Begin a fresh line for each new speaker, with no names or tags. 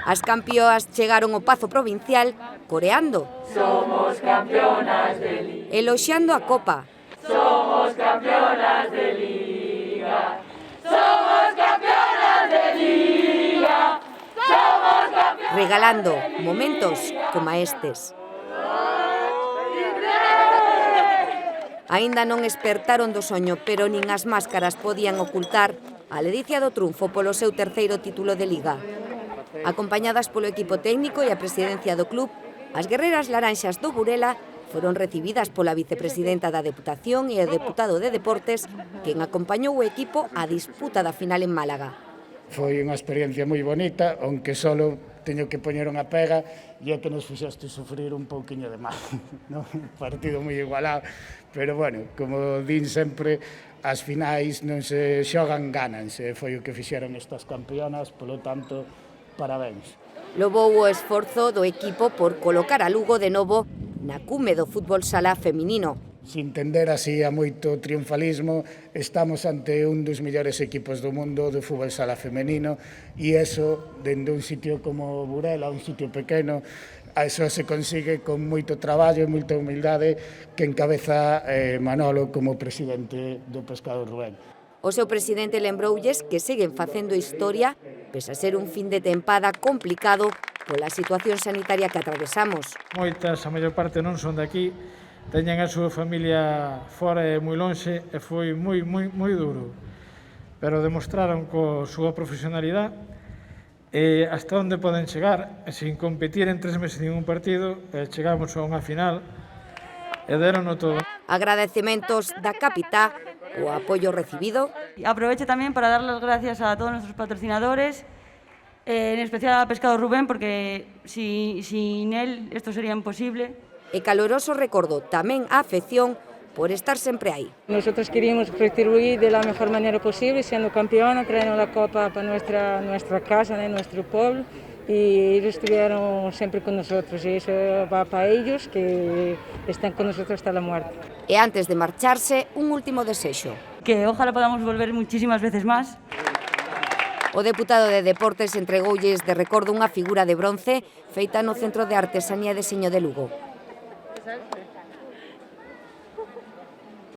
As campeoas chegaron ao Pazo Provincial coreando.
Somos campeonas de Liga.
Eloxiando a Copa.
Somos campeonas de Liga. Somos campeonas de Liga. Somos campeonas.
Regalando momentos como estes. Aínda non espertaron do soño, pero nin as máscaras podían ocultar a ledicia do triunfo polo seu terceiro título de Liga. Acompañadas polo equipo técnico e a presidencia do club, as guerreras laranxas do Burela foron recibidas pola vicepresidenta da Deputación e o deputado de Deportes, quen acompañou o equipo á disputa da final en Málaga.
Foi unha experiencia moi bonita, aunque solo teño que poñer unha pega e é que nos fixeste sufrir un pouquiño de mal. Un partido moi igualado, pero bueno, como din sempre, as finais non se xogan, gánanse. Foi o que fixeron estas campeonas, polo tanto, parabéns.
Lobou o esforzo do equipo por colocar a Lugo de novo na cume do fútbol sala feminino.
Sin tender así a moito triunfalismo, estamos ante un dos mellores equipos do mundo de fútbol sala femenino e eso, dende un sitio como Burela, un sitio pequeno, eso se consigue con moito traballo e moita humildade que encabeza Manolo como presidente do Pescado Rubén.
O seu presidente lembroulles que seguen facendo historia pese a ser un fin de tempada complicado pola situación sanitaria que atravesamos.
Moitas, a maior parte non son de aquí, teñen a súa familia fora e moi lonxe e foi moi duro. Pero demostraron coa súa profesionalidade e hasta onde poden chegar, sin competir en 3 meses ningún partido, chegamos a unha final e deronno todo.
Agradecementos da capitá, o apoio recibido.
Aprovecho también para dar las gracias a todos nuestros patrocinadores, en especial a Pescado Rubén, porque sin él esto sería imposible.
E caloroso recordo tamén a afección por estar sempre aí.
Nosotros queríamos retribuir de la mejor manera posible, siendo campeona, trayendo la copa para nuestra casa, nuestro pueblo, y ellos estuvieron siempre con nosotros, y eso va para ellos, que están con nosotros hasta la muerte.
E antes de marcharse, un último desexo.
Que ojalá podamos volver muchísimas veces más.
O deputado de Deportes entregoulles de recordo unha figura de bronce feita no Centro de Artesanía e Deseño de Lugo.